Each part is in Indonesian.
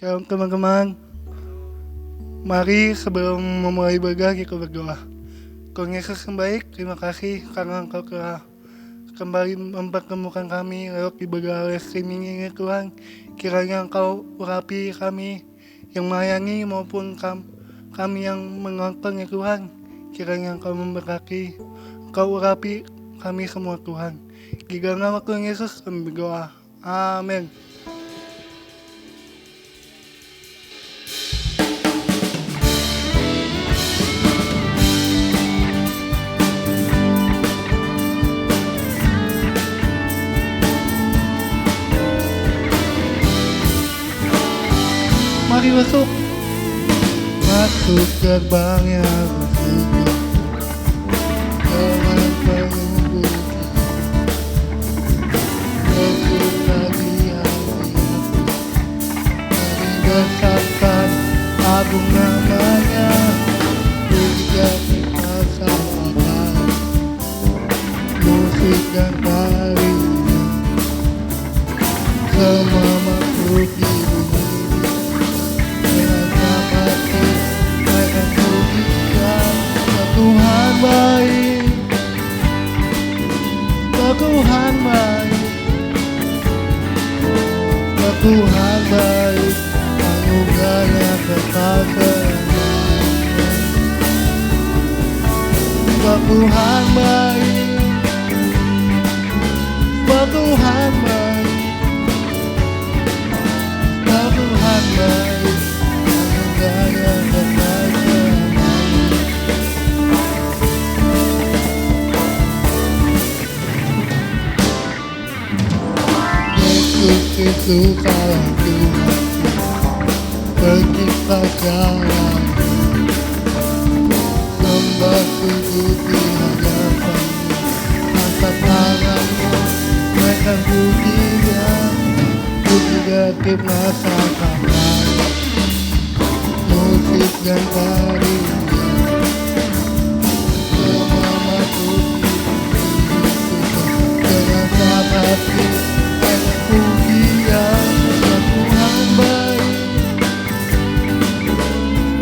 Shalom teman-teman. Mari sebelum memulai ibadah kita berdoa. Tuhan Yesus yang baik, terima kasih karena Engkau telah kembali mempertemukan kami lewat ibadah live streaming ini Tuhan. Kiranya Engkau urapi kami yang melayani maupun kami yang menonton ya Tuhan. Kiranya Engkau memberkati, Engkau urapi kami semua Tuhan. Di dalam nama Tuhan Yesus kami berdoa. Amin. Mari masuk gerbang yang bersyukur dengan penunggu masuk lagi hati dari besarkan agung namanya puja kita samakan musik dan tarian semua makhluk di bumi Tuhan baik, Tuhan baik, Tuhan baik, anugerahnya kekal selamanya. Tuhan baik, Tuhan baik, Tuhan baik, anugerahnya kekal selamanya. Itu salah Tuhan pencipta jalan sembah sujud di hadapan angkat tanganmu naikkan pujinya puji dekip masakan musik dan tarian semua makhluk dengan hati pujian Tuhan baik,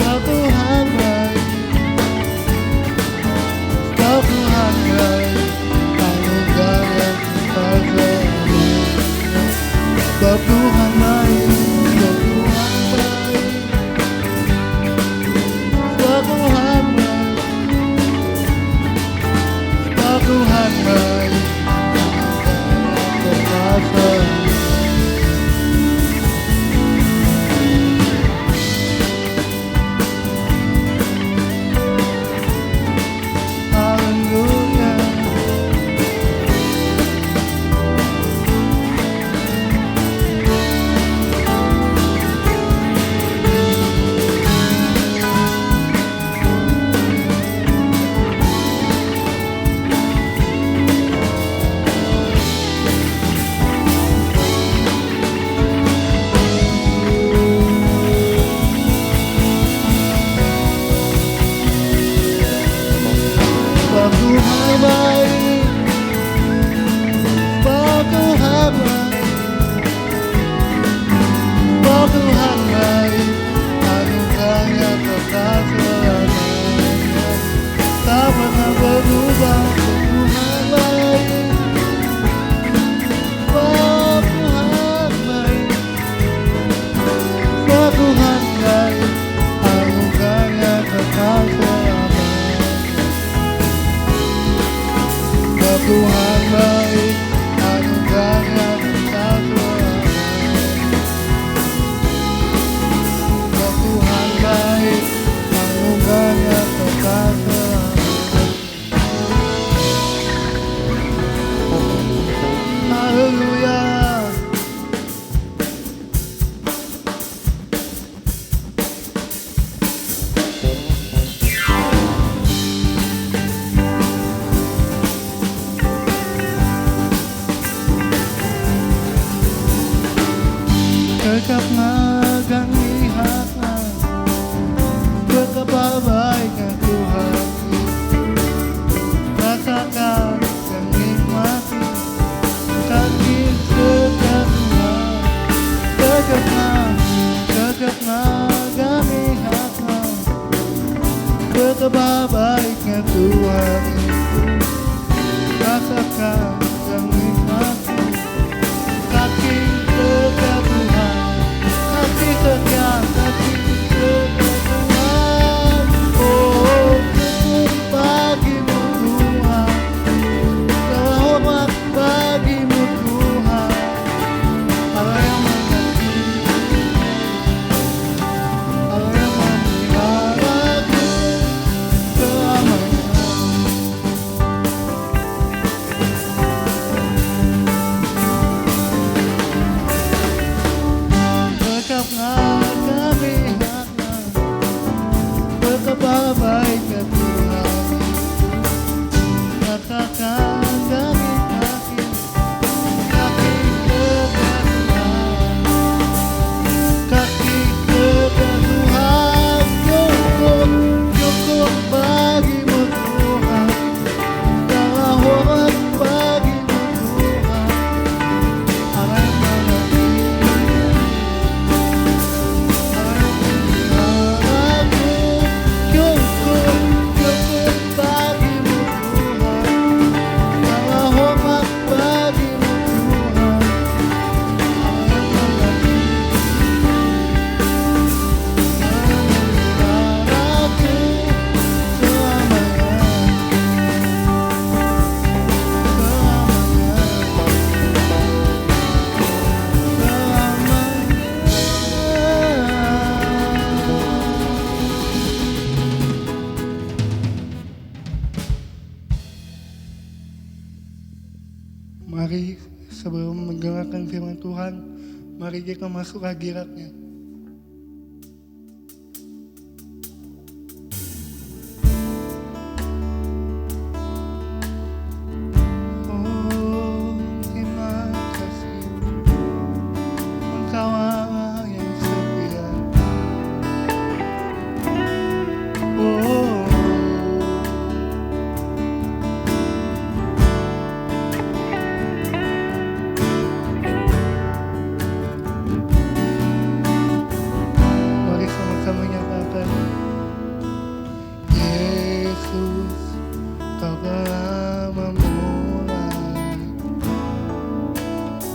Tuhan baik, Tuhan baik, anugerah yang kekal selamanya. Tuhan baik, Tuhan baik, Tuhan baik, Tuhan baik, kekal selamanya. Tuhan baik, anugerahnya kekal selamanya. Tuhan baik, anugerahnya kekal selamanya. Haleluya. Berkebabaikan Tuhan itu, rasakan dan nikmati kasih setia Tuhan, kasih setia, kasih setia Tuhan. Oh, syukur bagimu Tuhan, segala hormat bagimu Tuhan, Allah yang mengasihi, Allah yang memeliharaku selamanya. Berkatlah kami hakna, berkebabaikan Tuhan itu, rasakan dan nikmati kasih setia Tuhan, kasih setia Tuhan. Cukup, cukup bagimu Tuhan, segala hormat bagimu Tuhan, Allah yang mengasihi, Allah yang memeliharaku. Cukup, cukup bagimu Tuhan, segala hormat bagimu Tuhan, Allah yang mengasihi, Allah yang memeliharaku selamanya, Mari sebelum mendengarkan firman Tuhan, mari kita masuk hadiratnya. Oh, terima kasih, Engkau Allah yang setia. Oh, mari sama-sama nyatakan, Yesus, Kau telah memulai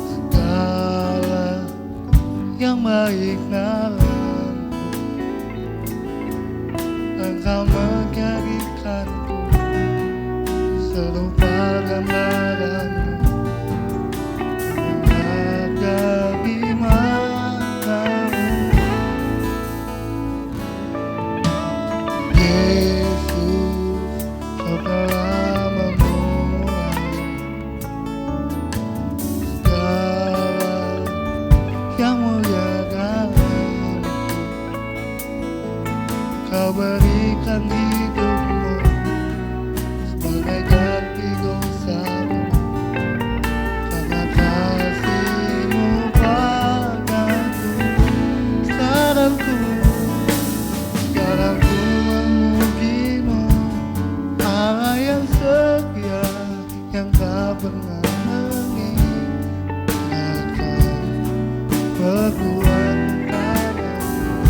segala yang baik dalamku. Engkau menjadikanku serupa gambaranmu, ada di matamu. Yesus, Kau telah memulai segala yang mulia dalamku. Kau berikan hidupmu sebagai ganti dosamu, karena kasih-Mu padaku. Sekarang ku memuji-Mu, Allah yang setia, yang tak pernah meninggalkan perbuatan tangan-Mu.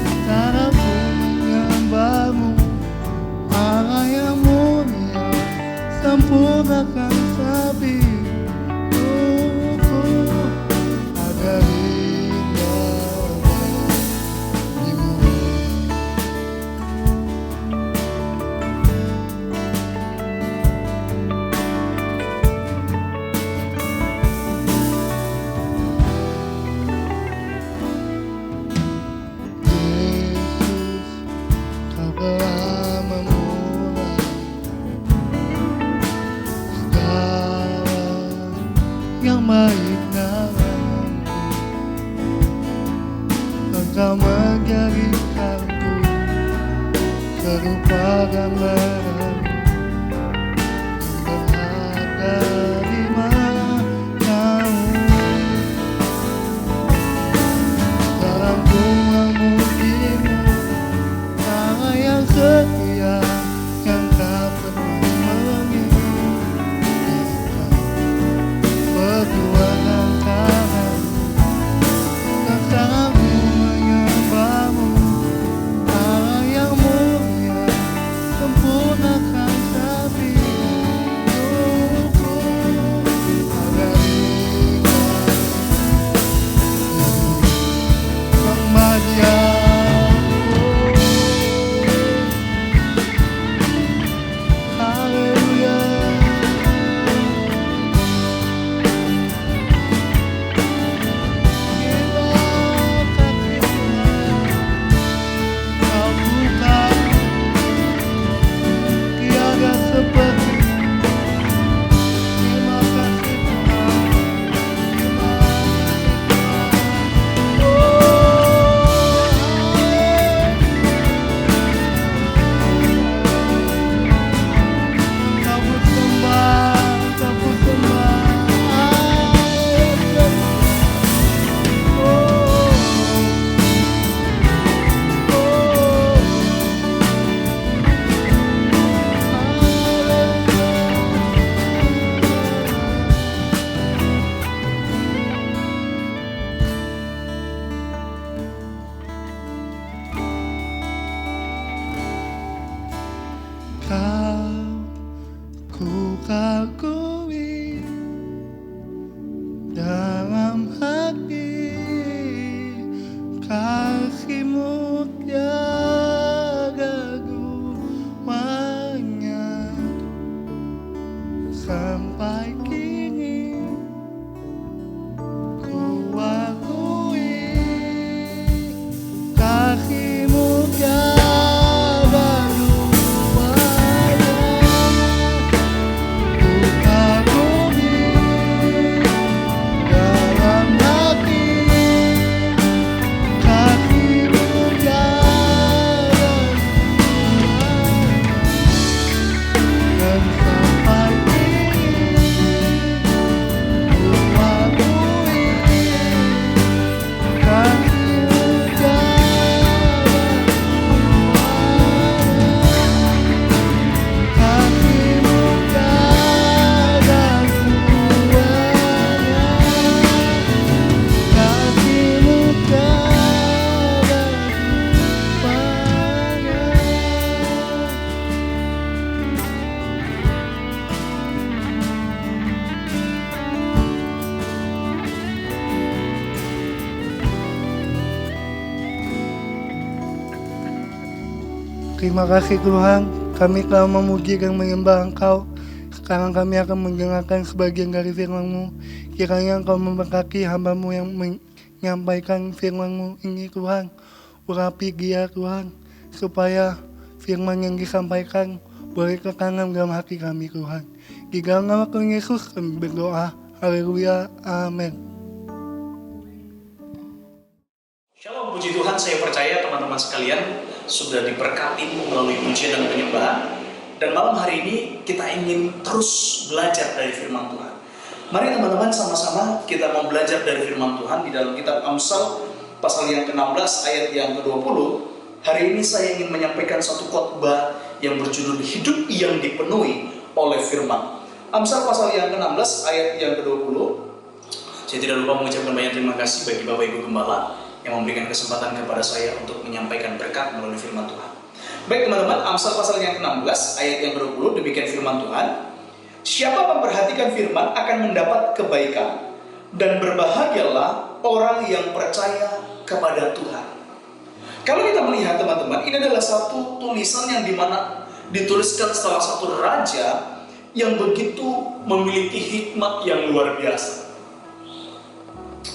Sekarang ku menyembah-Mu, Allah yang mulia, sempurnakan sabitku agar indah bagimu. Yesus, Kau telah memulai segala yang baik dalamku. Engkau menjadikanku serupa gambaran yang berada di matamu. Sekarang ku memuji-Mu, Allah yang setia, yang tak pernah meninggalkan perbuatan tangan-Mu. Sekarang ku menyembah-Mu, Allah yang mulia, akui dalam hati kasih-Mu tiada duanya sampai kini ku akui kasih-Mu tiada duanya ku akui dalam hati kasih-Mu tiada duanya dan sampai kini ku akui kasih-Mu tiada duanya kasih-Mu tiada duanya kasih-Mu tiada duanya. Terima kasih Tuhan, kami telah memuji dan menyembah Engkau. Sekarang kami akan mendengarkan sebagian dari firman-Mu. Kiranya Engkau memberkati hamba-Mu yang menyampaikan firman-Mu ini Tuhan. Urapi dia Tuhan, supaya firman yang disampaikan boleh tertanam dalam hati kami Tuhan. Di dalam nama Tuhan Yesus kami berdoa. Haleluya, amin. Shalom, puji Tuhan, saya percaya teman-teman sekalian sudah diberkati melalui pujian dan penyembahan. Dan malam hari ini kita ingin terus belajar dari firman Tuhan. Mari teman-teman sama-sama kita mau belajar dari firman Tuhan di dalam kitab Amsal pasal yang ke-16 ayat yang ke-20. Hari ini saya ingin menyampaikan satu khotbah yang berjudul Hidup yang Dipenuhi oleh Firman. Amsal pasal yang ke-16 ayat yang ke-20. Saya tidak lupa mengucapkan banyak terima kasih bagi Bapak Ibu Gembala yang memberikan kesempatan kepada saya untuk menyampaikan berkat melalui firman Tuhan. Baik teman-teman, Amsal pasal yang ke-16 ayat yang ke-20, demikian firman Tuhan. Siapa memperhatikan firman akan mendapat kebaikan, dan berbahagialah orang yang percaya kepada Tuhan. Kalau kita melihat teman-teman, ini adalah satu tulisan yang dimana dituliskan salah satu raja yang begitu memiliki hikmat yang luar biasa.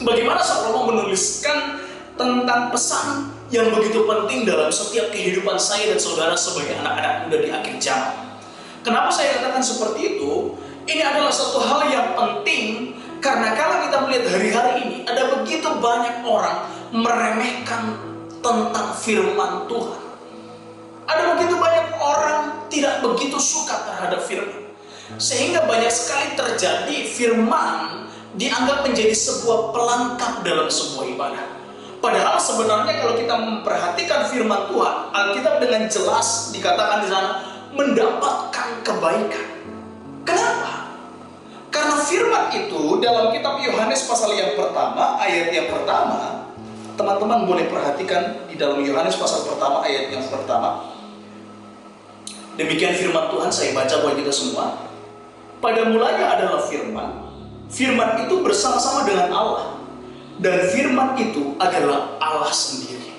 Bagaimana Salomo menuliskan tentang pesan yang begitu penting dalam setiap kehidupan saya dan saudara sebagai anak-anak muda di akhir zaman. Kenapa saya katakan seperti itu? Ini adalah satu hal yang penting karena kalau kita melihat hari-hari ini ada begitu banyak orang meremehkan tentang firman Tuhan. Ada begitu banyak orang tidak begitu suka terhadap firman. Sehingga banyak sekali terjadi firman dianggap menjadi sebuah pelengkap dalam sebuah ibadah. Padahal sebenarnya kalau kita memperhatikan firman Tuhan, Alkitab dengan jelas dikatakan di sana mendapatkan kebaikan. Kenapa? Karena firman itu dalam kitab Yohanes pasal yang pertama, ayat yang pertama, teman-teman boleh perhatikan di dalam Yohanes pasal pertama, ayat yang pertama. Demikian firman Tuhan, saya baca buat kita semua. Pada mulanya adalah firman. Firman itu bersama-sama dengan Allah. Dan firman itu adalah Allah sendiri.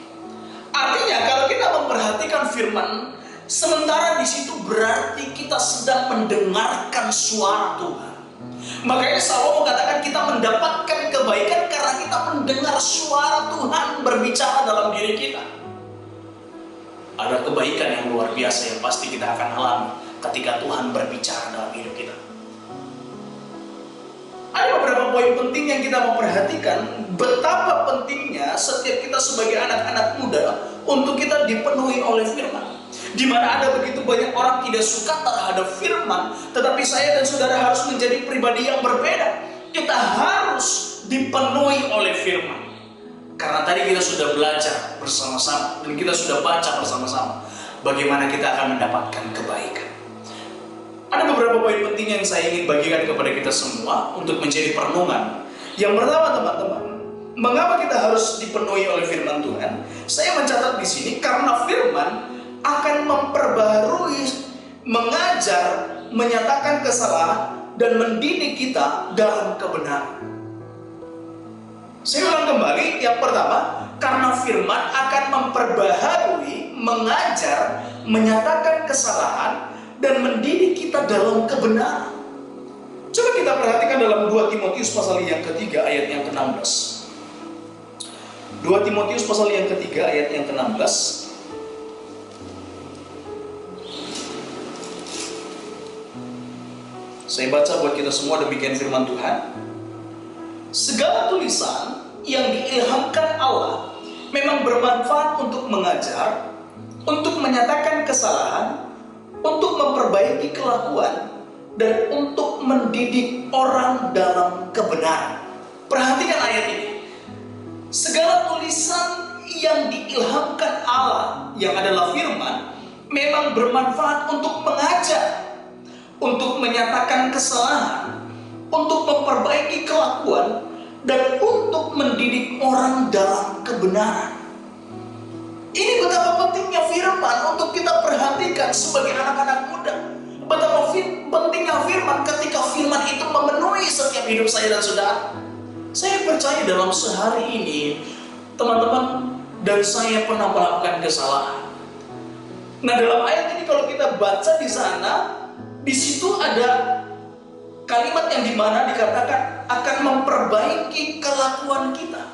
Artinya kalau kita memperhatikan firman, sementara di situ berarti kita sedang mendengarkan suara Tuhan. Makanya Salomo katakan kita mendapatkan kebaikan karena kita mendengar suara Tuhan berbicara dalam diri kita. Ada kebaikan yang luar biasa yang pasti kita akan alami ketika Tuhan berbicara dalam hidup kita. Ada beberapa poin penting yang kita mau perhatikan, betapa pentingnya setiap kita sebagai anak-anak muda untuk kita dipenuhi oleh firman. Di mana ada begitu banyak orang tidak suka terhadap firman, tetapi saya dan saudara harus menjadi pribadi yang berbeda. Kita harus dipenuhi oleh firman. Karena tadi kita sudah belajar bersama-sama dan kita sudah baca bersama-sama bagaimana kita akan mendapatkan kebaikan. Ada beberapa poin penting yang saya ingin bagikan kepada kita semua untuk menjadi perenungan. Yang pertama teman-teman, mengapa kita harus dipenuhi oleh firman Tuhan? Saya mencatat di sini karena firman akan memperbarui, mengajar, menyatakan kesalahan, dan mendidik kita dalam kebenaran. Saya ulang kembali, yang pertama, karena firman akan memperbaharui, mengajar, menyatakan kesalahan, dan mendidik kita dalam kebenaran. Coba kita perhatikan dalam 2 Timotius pasal yang ketiga ayat yang ke-16. 2 Timotius pasal yang ketiga ayat yang ke-16. Saya baca buat kita semua, demikian firman Tuhan. Segala tulisan yang diilhamkan Allah memang bermanfaat untuk mengajar, untuk menyatakan kesalahan, untuk memperbaiki kelakuan, dan untuk mendidik orang dalam kebenaran. Perhatikan ayat ini. Segala tulisan yang diilhamkan Allah, yang adalah firman, memang bermanfaat untuk mengajar, untuk menyatakan kesalahan, untuk memperbaiki kelakuan, dan untuk mendidik orang dalam kebenaran. Ini betapa pentingnya firman untuk kita perhatikan sebagai anak-anak muda. Betapa pentingnya firman ketika firman itu memenuhi setiap hidup saya dan saudara. Saya percaya dalam sehari ini, teman-teman dan saya pernah melakukan kesalahan. Nah, dalam ayat ini kalau kita baca di sana, di situ ada kalimat yang dimana dikatakan akan memperbaiki kelakuan kita.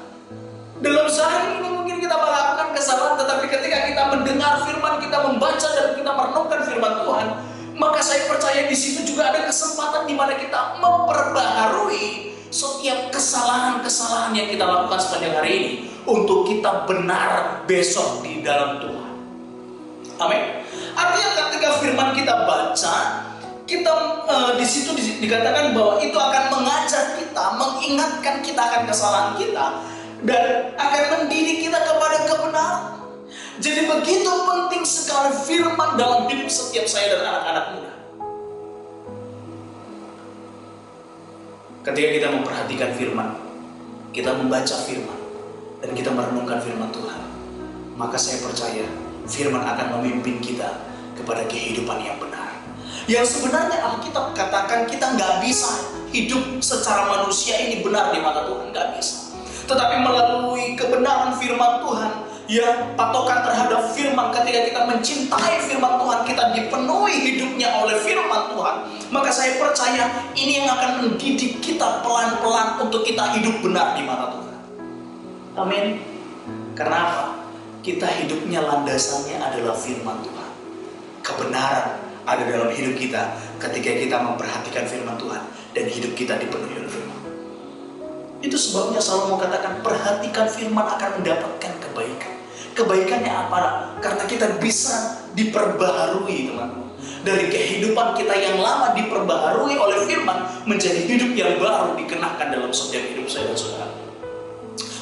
Dalam sehari ini mungkin kita melakukan kesalahan, tetapi ketika kita mendengar firman, kita membaca dan kita merenungkan firman Tuhan, maka saya percaya di situ juga ada kesempatan di mana kita memperbaharui setiap kesalahan-kesalahan yang kita lakukan sepanjang hari ini untuk kita benar besok di dalam Tuhan. Amin. Artinya ketika firman kita baca, kita di situ dikatakan bahwa itu akan mengajar kita, mengingatkan kita akan kesalahan kita, dan akan mendidik kita kepada kebenaran. Jadi begitu penting sekali firman dalam hidup setiap saya dan anak-anak muda. Ketika kita memperhatikan firman, kita membaca firman, dan kita merenungkan firman Tuhan, maka saya percaya firman akan memimpin kita kepada kehidupan yang benar. Yang sebenarnya Alkitab katakan kita nggak bisa hidup secara manusia ini benar di mata Tuhan, nggak bisa. Tetapi melalui kebenaran firman Tuhan, ya, patokan terhadap firman, ketika kita mencintai firman Tuhan, kita dipenuhi hidupnya oleh firman Tuhan, maka saya percaya ini yang akan mendidik kita pelan-pelan untuk kita hidup benar di mata Tuhan. Amin. Karena apa? Kita hidupnya landasannya adalah firman Tuhan. Kebenaran ada dalam hidup kita ketika kita memperhatikan firman Tuhan dan hidup kita dipenuhi oleh firman. Itu sebabnya Salomo katakan, perhatikan firman akan mendapatkan kebaikan. Kebaikannya apa? Karena kita bisa diperbaharui, teman-teman. Dari kehidupan kita yang lama diperbaharui oleh firman menjadi hidup yang baru dikenakan dalam setiap hidup saya dan saudara.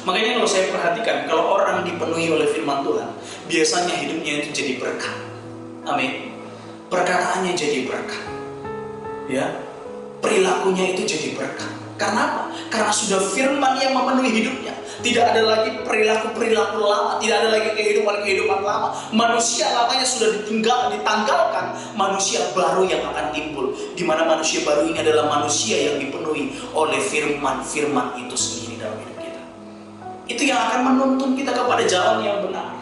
Makanya kalau saya perhatikan, kalau orang dipenuhi oleh firman Tuhan, biasanya hidupnya itu jadi berkat. Amin. Perkataannya jadi berkat. Ya. Perilakunya itu jadi berkat. Karena apa? Karena sudah firman yang memenuhi hidupnya. Tidak ada lagi perilaku-perilaku lama, tidak ada lagi kehidupan-kehidupan lama. Manusia lamanya sudah ditanggalkan, manusia baru yang akan timbul. Di mana manusia baru ini adalah manusia yang dipenuhi oleh firman-firman itu sendiri dalam hidup kita. Itu yang akan menuntun kita kepada jalan yang benar.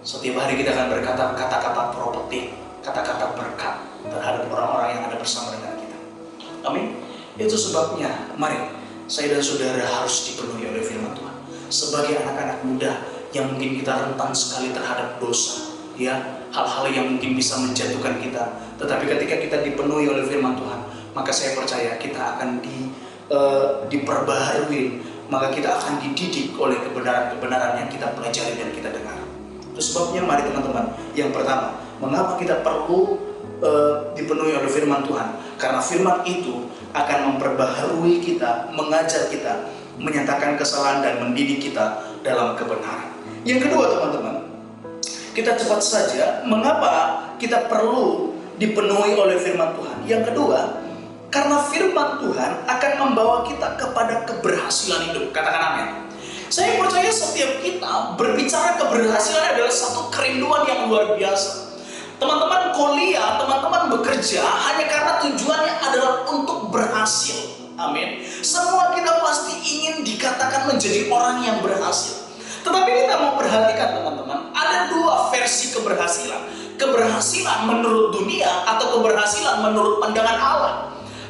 Setiap hari kita akan berkata kata-kata prophetic, kata-kata berkat terhadap orang-orang yang ada bersama dengan kita. Amin. Itu sebabnya, mari saya dan saudara harus dipenuhi oleh firman Tuhan. Sebagai anak-anak muda yang mungkin kita rentan sekali terhadap dosa, ya, hal-hal yang mungkin bisa menjatuhkan kita. Tetapi ketika kita dipenuhi oleh firman Tuhan, maka saya percaya kita akan diperbaharui, maka kita akan dididik oleh kebenaran-kebenaran yang kita pelajari dan kita dengar. Itu sebabnya mari teman-teman, yang pertama, mengapa kita perlu dipenuhi oleh firman Tuhan? Karena firman itu akan memperbaharui kita, mengajar kita, menyatakan kesalahan dan mendidik kita dalam kebenaran. Yang kedua teman-teman, kita cepat saja, mengapa kita perlu dipenuhi oleh firman Tuhan? Yang kedua, karena firman Tuhan akan membawa kita kepada keberhasilan hidup. Katakan amin. Saya percaya setiap kita berbicara keberhasilan adalah satu kerinduan yang luar biasa. Teman-teman kuliah, teman-teman bekerja hanya karena tujuannya adalah untuk berhasil. Amin. Semua kita pasti ingin dikatakan menjadi orang yang berhasil. Tetapi kita mau perhatikan teman-teman, ada dua versi keberhasilan. Keberhasilan menurut dunia atau keberhasilan menurut pandangan Allah.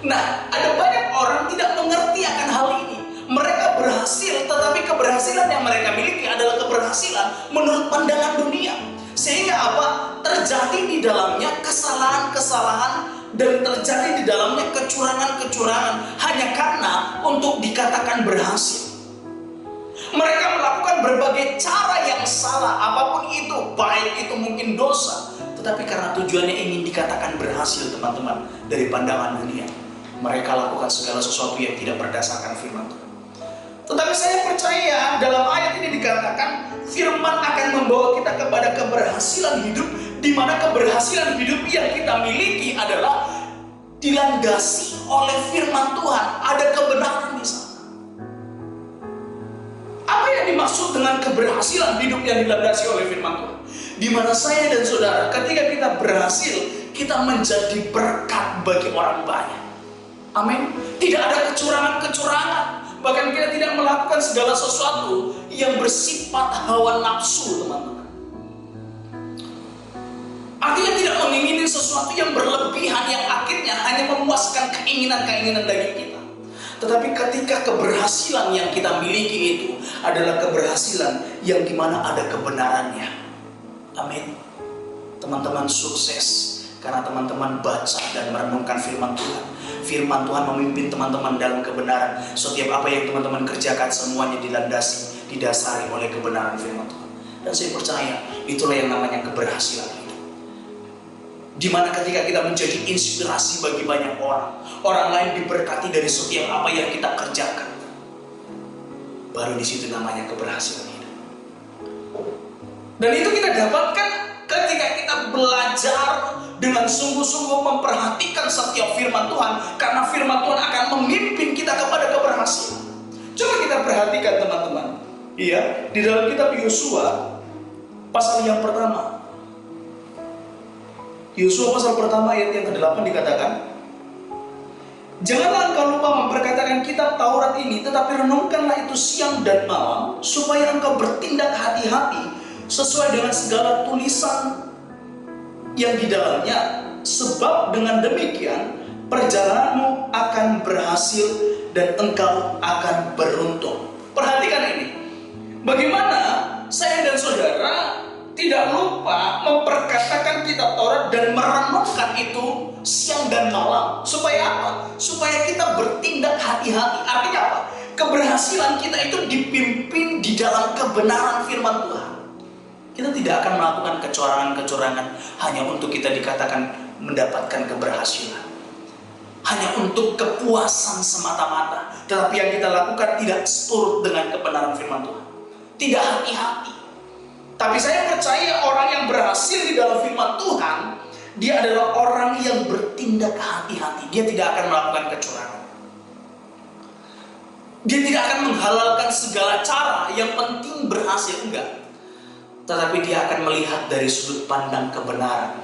Nah, ada banyak orang tidak mengerti akan hal ini. Mereka berhasil, tetapi keberhasilan yang mereka miliki adalah keberhasilan menurut pandangan dunia. Sehingga apa? Terjadi di dalamnya kesalahan-kesalahan dan terjadi di dalamnya kecurangan-kecurangan hanya karena untuk dikatakan berhasil. Mereka melakukan berbagai cara yang salah, apapun itu, baik itu mungkin dosa, tetapi karena tujuannya ingin dikatakan berhasil teman-teman dari pandangan dunia, mereka lakukan segala sesuatu yang tidak berdasarkan firman Tuhan. Tetapi saya percaya dalam ayat ini dikatakan firman akan membawa kita kepada keberhasilan hidup, di mana keberhasilan hidup yang kita miliki adalah dilandasi oleh firman Tuhan. Ada kebenaran di sana. Apa yang dimaksud dengan keberhasilan hidup yang dilandasi oleh firman Tuhan? Di mana saya dan saudara ketika kita berhasil, kita menjadi berkat bagi orang banyak. Amin. Tidak ada kecurangan-kecurangan. Bahkan kita tidak melakukan segala sesuatu yang bersifat hawa nafsu, teman-teman. Artinya tidak mengingini sesuatu yang berlebihan, yang akhirnya hanya memuaskan keinginan-keinginan daging kita. Tetapi ketika keberhasilan yang kita miliki itu adalah keberhasilan yang dimana ada kebenarannya. Amin. Teman-teman sukses karena teman-teman baca dan merenungkan firman Tuhan. Firman Tuhan memimpin teman-teman dalam kebenaran. Setiap apa yang teman-teman kerjakan semuanya dilandasi, didasari oleh kebenaran firman Tuhan. Dan saya percaya itulah yang namanya keberhasilan hidup. Dimana ketika kita menjadi inspirasi bagi banyak orang, orang lain diberkati dari setiap apa yang kita kerjakan. Baru di situ namanya keberhasilan hidup. Dan itu kita dapatkan ketika kita belajar dengan sungguh-sungguh memperhatikan setiap firman Tuhan, karena firman Tuhan akan memimpin kita kepada keberhasilan. Coba kita perhatikan teman-teman. Iya, di dalam kitab Yosua pasal yang pertama. Yosua pasal pertama ayat yang ke-8 dikatakan, janganlah engkau lupa memperkatakan kitab Taurat ini, tetapi renungkanlah itu siang dan malam, supaya engkau bertindak hati-hati sesuai dengan segala tulisan yang di dalamnya, sebab dengan demikian perjalananmu akan berhasil dan engkau akan beruntung. Perhatikan ini, bagaimana saya dan saudara tidak lupa memperkatakan kitab Taurat dan merenungkan itu siang dan malam. Supaya apa? Supaya kita bertindak hati-hati. Artinya apa? Keberhasilan kita itu dipimpin di dalam kebenaran firman Tuhan. Kita tidak akan melakukan kecurangan-kecurangan hanya untuk kita dikatakan mendapatkan keberhasilan. Hanya untuk kepuasan semata-mata. Tetapi yang kita lakukan tidak seturut dengan kebenaran firman Tuhan. Tidak hati-hati. Tapi saya percaya orang yang berhasil di dalam firman Tuhan, dia adalah orang yang bertindak hati-hati. Dia tidak akan melakukan kecurangan. Dia tidak akan menghalalkan segala cara, yang penting berhasil, enggak. Tetapi dia akan melihat dari sudut pandang kebenaran.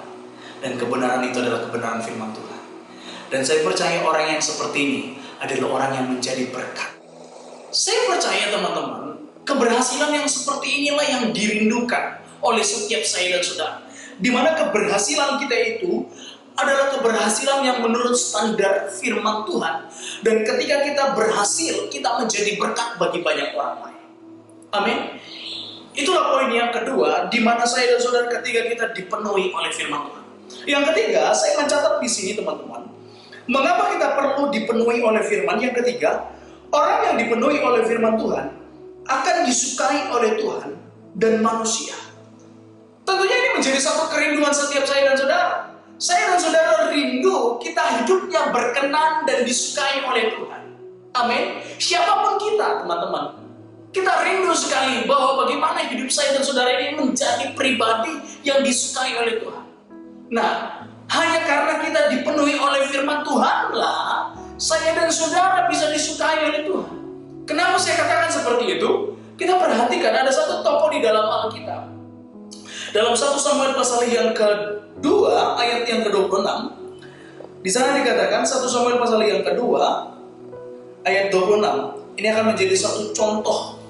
Dan kebenaran itu adalah kebenaran firman Tuhan. Dan saya percaya orang yang seperti ini adalah orang yang menjadi berkat. Saya percaya teman-teman, keberhasilan yang seperti inilah yang dirindukan oleh setiap saya dan saudara. Di mana keberhasilan kita itu adalah keberhasilan yang menurut standar firman Tuhan. Dan ketika kita berhasil, kita menjadi berkat bagi banyak orang lain. Amin. Itulah poin yang kedua, di mana saya dan saudara ketika kita dipenuhi oleh firman Tuhan. Yang ketiga, saya mencatat di sini teman-teman, mengapa kita perlu dipenuhi oleh firman. Yang ketiga, orang yang dipenuhi oleh firman Tuhan akan disukai oleh Tuhan dan manusia. Tentunya ini menjadi satu kerinduan setiap saya dan saudara. Saya dan saudara rindu kita hidupnya berkenan dan disukai oleh Tuhan. Amin. Siapapun kita teman-teman, kita rindu sekali bahwa bagaimana hidup saya dan saudara ini menjadi pribadi yang disukai oleh Tuhan. Nah, hanya karena kita dipenuhi oleh firman Tuhanlah saya dan saudara bisa disukai oleh Tuhan. Kenapa saya katakan seperti itu? Kita perhatikan ada satu tokoh di dalam Alkitab. Dalam 1 Samuel pasal yang ke-20 2 ayat yang ke-26, di sana dikatakan 1 Samuel pasal yang kedua ayat 26. Ini akan menjadi satu contoh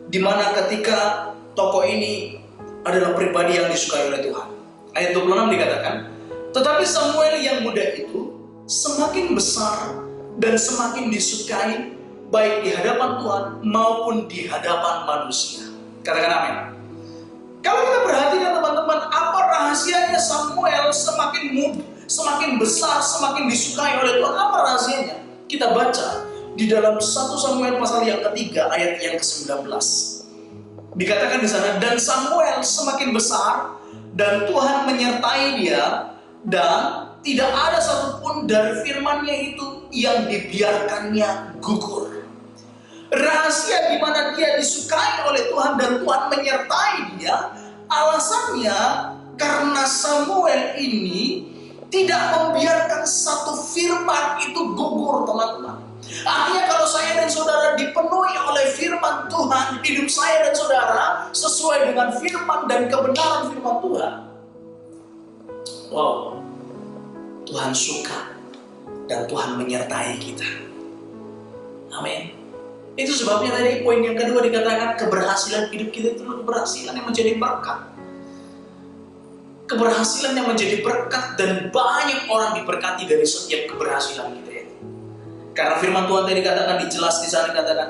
di mana ketika tokoh ini adalah pribadi yang disukai oleh Tuhan. Ayat 26 dikatakan, tetapi Samuel yang muda itu semakin besar dan semakin disukai baik di hadapan Tuhan maupun di hadapan manusia. Katakan amin. Kalau kita perhatikan teman-teman, apa rahasianya Samuel semakin besar, semakin disukai oleh Tuhan? Apa rahasianya? Kita baca di dalam 1 Samuel pasal yang ketiga ayat yang ke-19. Dikatakan di sana, dan Samuel semakin besar dan Tuhan menyertai dia, dan tidak ada satupun dari firman-Nya itu yang dibiarkannya gugur. Rahasia di mana dia disukai oleh Tuhan dan Tuhan menyertai dia, alasannya karena Samuel ini tidak membiarkan satu firman itu gugur, teman-teman. Artinya kalau saya dan saudara dipenuhi oleh firman Tuhan, hidup saya dan saudara sesuai dengan firman dan kebenaran firman Tuhan, wow, Tuhan suka dan Tuhan menyertai kita. Amin. Itu sebabnya tadi poin yang kedua dikatakan keberhasilan hidup kita itu keberhasilan yang menjadi berkat. Keberhasilan yang menjadi berkat, dan banyak orang diberkati dari setiap keberhasilan kita itu. Karena firman Tuhan tadi dikatakan jelas di sana, dikatakan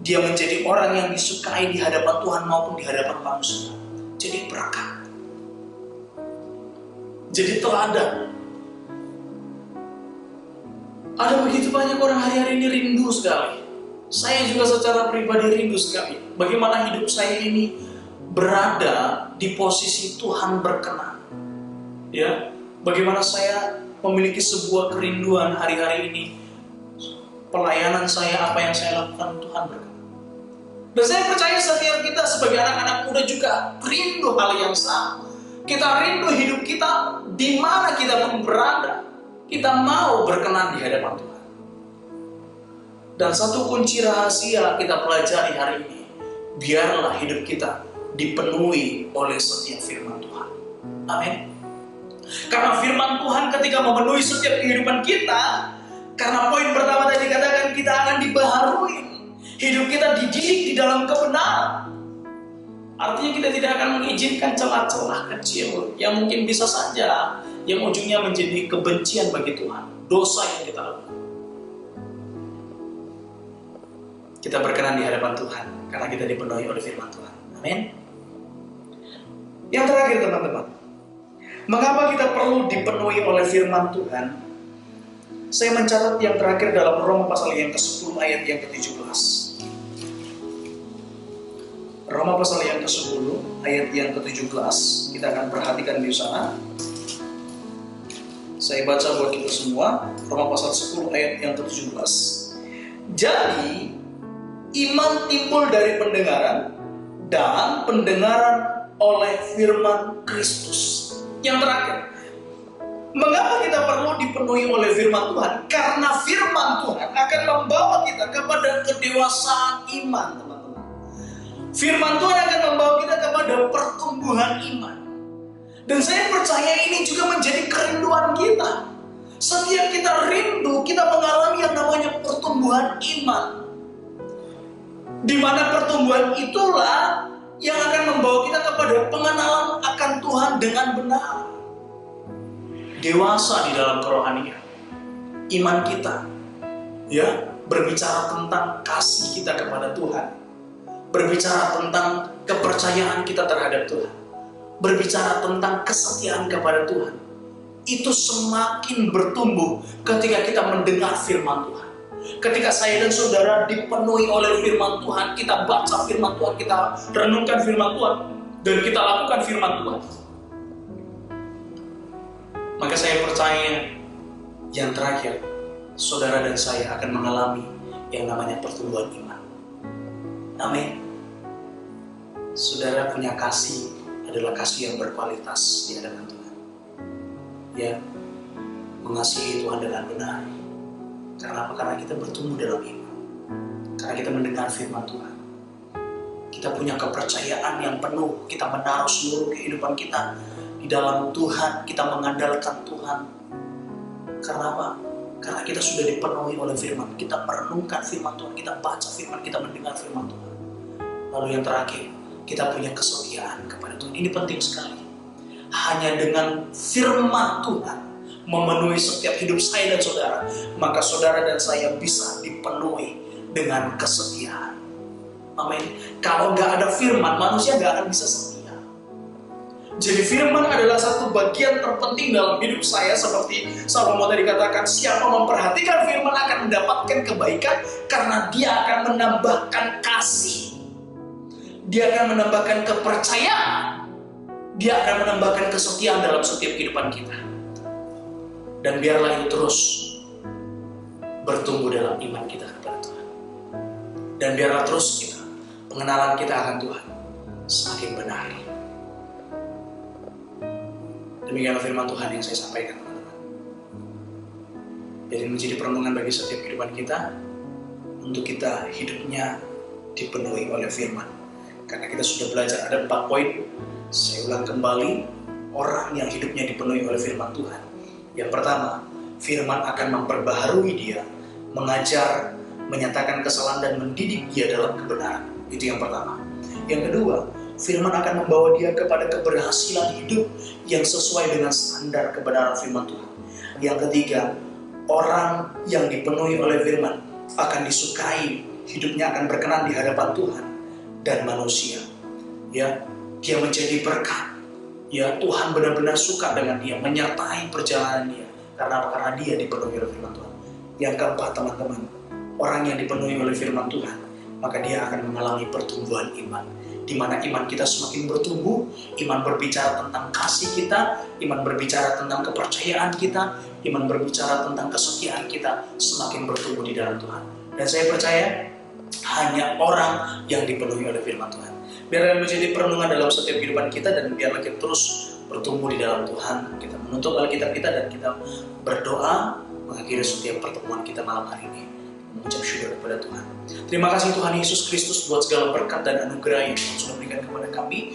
dia menjadi orang yang disukai di hadapan Tuhan maupun di hadapan manusia. Jadi berkat. Jadi teladan. Ada begitu banyak orang hari-hari ini rindu sekali. Saya juga secara pribadi rindu sekali bagaimana hidup saya ini berada di posisi Tuhan berkenan. Ya, bagaimana saya memiliki sebuah kerinduan hari-hari ini, pelayanan saya, apa yang saya lakukan Tuhan berkenan. Dan saya percaya setiap kita sebagai anak-anak muda juga rindu hal yang sama. Kita rindu hidup kita di mana kita pun berada, kita mau berkenan di hadapan Tuhan. Dan satu kunci rahasia kita pelajari hari ini, biarlah hidup kita dipenuhi oleh setiap firman Tuhan. Amin. Karena firman Tuhan ketika memenuhi setiap kehidupan kita, karena poin pertama tadi dikatakan kita akan dibaharui, hidup kita dididik di dalam kebenaran. Artinya kita tidak akan mengizinkan celah-celah kecil yang mungkin bisa saja yang ujungnya menjadi kebencian bagi Tuhan, dosa yang kita lakukan. Kita berkenan di hadapan Tuhan karena kita dipenuhi oleh firman Tuhan. Amin. Yang terakhir teman-teman, mengapa kita perlu dipenuhi oleh firman Tuhan? Saya mencatat yang terakhir dalam Roma pasal yang ke-10 ayat yang ke-17. Roma pasal yang ke-10 ayat yang ke-17, kita akan perhatikan di sana. Saya baca buat kita semua. Roma pasal 10 ayat yang ke-17. Jadi iman timbul dari pendengaran, dan pendengaran oleh firman Kristus. Yang terakhir, mengapa kita perlu dipenuhi oleh firman Tuhan? Karena firman Tuhan akan membawa kita kepada kedewasaan iman, teman-teman. Firman Tuhan akan membawa kita kepada pertumbuhan iman. Dan saya percaya ini juga menjadi kerinduan kita. Setiap kita rindu, kita mengalami yang namanya pertumbuhan iman. Di mana pertumbuhan itulah yang akan membawa kita kepada pengenalan akan Tuhan dengan benar. Dewasa di dalam kerohanian. Iman kita, ya, berbicara tentang kasih kita kepada Tuhan. Berbicara tentang kepercayaan kita terhadap Tuhan. Berbicara tentang kesetiaan kepada Tuhan. Itu semakin bertumbuh ketika kita mendengar firman Tuhan. Ketika saya dan saudara dipenuhi oleh firman Tuhan, kita baca firman Tuhan, kita renungkan firman Tuhan, dan kita lakukan firman Tuhan, maka saya percaya yang terakhir, saudara dan saya akan mengalami yang namanya pertumbuhan iman. Amin. Saudara punya kasih adalah kasih yang berkualitas di hadapan Tuhan. Ya, mengasihi Tuhan dengan benar. Karena apa? Karena kita bertumbuh dalam iman. Karena kita mendengar firman Tuhan. Kita punya kepercayaan yang penuh. Kita menaruh seluruh kehidupan kita di di dalam Tuhan, kita mengandalkan Tuhan. Karena apa? Karena kita sudah dipenuhi oleh firman. Kita merenungkan firman Tuhan, kita baca firman, kita mendengar firman Tuhan. Lalu yang terakhir, kita punya kesetiaan kepada Tuhan. Ini penting sekali. Hanya dengan firman Tuhan memenuhi setiap hidup saya dan saudara, maka saudara dan saya bisa dipenuhi dengan kesetiaan. Amin. Kalau nggak ada firman, manusia nggak akan bisa setia. Jadi firman adalah satu bagian terpenting dalam hidup saya. Seperti Salomo tadi katakan, siapa memperhatikan firman akan mendapatkan kebaikan, karena dia akan menambahkan kasih, dia akan menambahkan kepercayaan, dia akan menambahkan kesetiaan dalam setiap kehidupan kita. Dan biarlah itu terus bertumbuh dalam iman kita kepada Tuhan. Dan biarlah terus pengenalan kita akan Tuhan semakin benar. Demikianlah firman Tuhan yang saya sampaikan, teman-teman. Jadi menjadi perenungan bagi setiap kehidupan kita, untuk kita hidupnya dipenuhi oleh firman. Karena kita sudah belajar ada 4 poin. Saya ulang kembali, orang yang hidupnya dipenuhi oleh firman Tuhan. Yang pertama, firman akan memperbaharui dia, mengajar, menyatakan kesalahan, dan mendidik dia dalam kebenaran. Itu yang pertama. Yang kedua, firman akan membawa dia kepada keberhasilan hidup yang sesuai dengan standar kebenaran firman Tuhan. Yang ketiga, orang yang dipenuhi oleh firman akan disukai, hidupnya akan berkenan di hadapan Tuhan dan manusia. Ya, dia menjadi berkat. Ya, Tuhan benar-benar suka dengan dia, menyertai perjalanan dia. Karena apa? Karena dia dipenuhi oleh firman Tuhan. Yang keempat, teman-teman, orang yang dipenuhi oleh firman Tuhan, maka dia akan mengalami pertumbuhan iman. Di mana iman kita semakin bertumbuh, iman berbicara tentang kasih kita, iman berbicara tentang kepercayaan kita, iman berbicara tentang kesetiaan kita semakin bertumbuh di dalam Tuhan. Dan saya percaya hanya orang yang dipenuhi oleh firman Tuhan. Biarlah menjadi perenungan dalam setiap kehidupan kita, dan biarlah kita terus bertumbuh di dalam Tuhan. Kita menutup Alkitab kita dan kita berdoa mengakhiri setiap pertemuan kita malam hari ini, mengucap syukur kepada Tuhan. Terima kasih Tuhan Yesus Kristus buat segala berkat dan anugerah yang Tuhan sudah berikan kepada kami.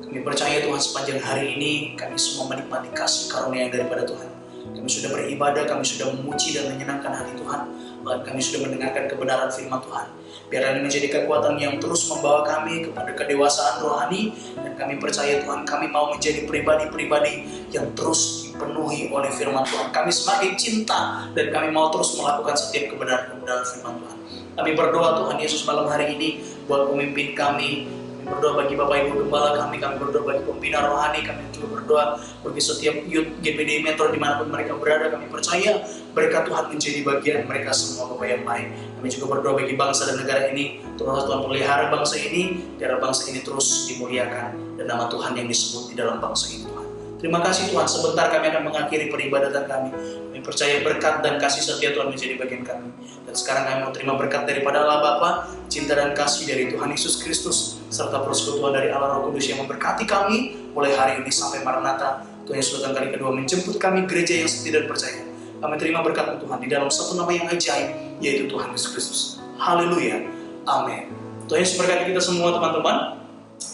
Kami percaya Tuhan, sepanjang hari ini kami semua menikmati kasih karunia yang daripada Tuhan. Kami sudah beribadah, kami sudah memuji dan menyenangkan hati Tuhan, bahkan kami sudah mendengarkan kebenaran firman Tuhan. Biarlah ini menjadi kekuatan yang terus membawa kami kepada kedewasaan rohani, dan kami percaya Tuhan, kami mau menjadi pribadi-pribadi yang terus dipenuhi oleh firman Tuhan. Kami semakin cinta dan kami mau terus melakukan setiap kebenaran-kebenaran firman Tuhan. Kami berdoa Tuhan Yesus malam hari ini buat pemimpin kami. Kami berdoa bagi Bapak Ibu Gembala kami berdoa bagi pembina rohani, kami juga berdoa bagi setiap youth GPD Metro dimanapun mereka berada. Kami percaya berkat Tuhan menjadi bagian mereka semua, Bapak yang baik. Kami juga berdoa bagi bangsa dan negara ini, terus Tuhan pelihara bangsa ini, biar bangsa ini terus dimuliakan dan nama Tuhan yang disebut di dalam bangsa ini, Tuhan. Terima kasih Tuhan, sebentar kami akan mengakhiri peribadatan kami. Kami percaya berkat dan kasih setia Tuhan menjadi bagian kami. Dan sekarang kami mau terima berkat daripada Allah Bapa, cinta dan kasih dari Tuhan Yesus Kristus, serta persekutuan dari Allah Roh Kudus yang memberkati kami mulai hari ini sampai Maranatha. Tuhan Yesus datang kali kedua menjemput kami, gereja yang setia dan percaya. Kami terima berkat Tuhan di dalam satu nama yang ajaib, yaitu Tuhan Yesus Kristus. Haleluya. Amin. Tuhan Yesus berkati kita semua, teman-teman.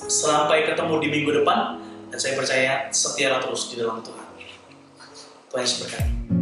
Sampai ketemu di minggu depan. Dan saya percaya setialah terus di dalam Tuhan. Tuhan Yesus berkati.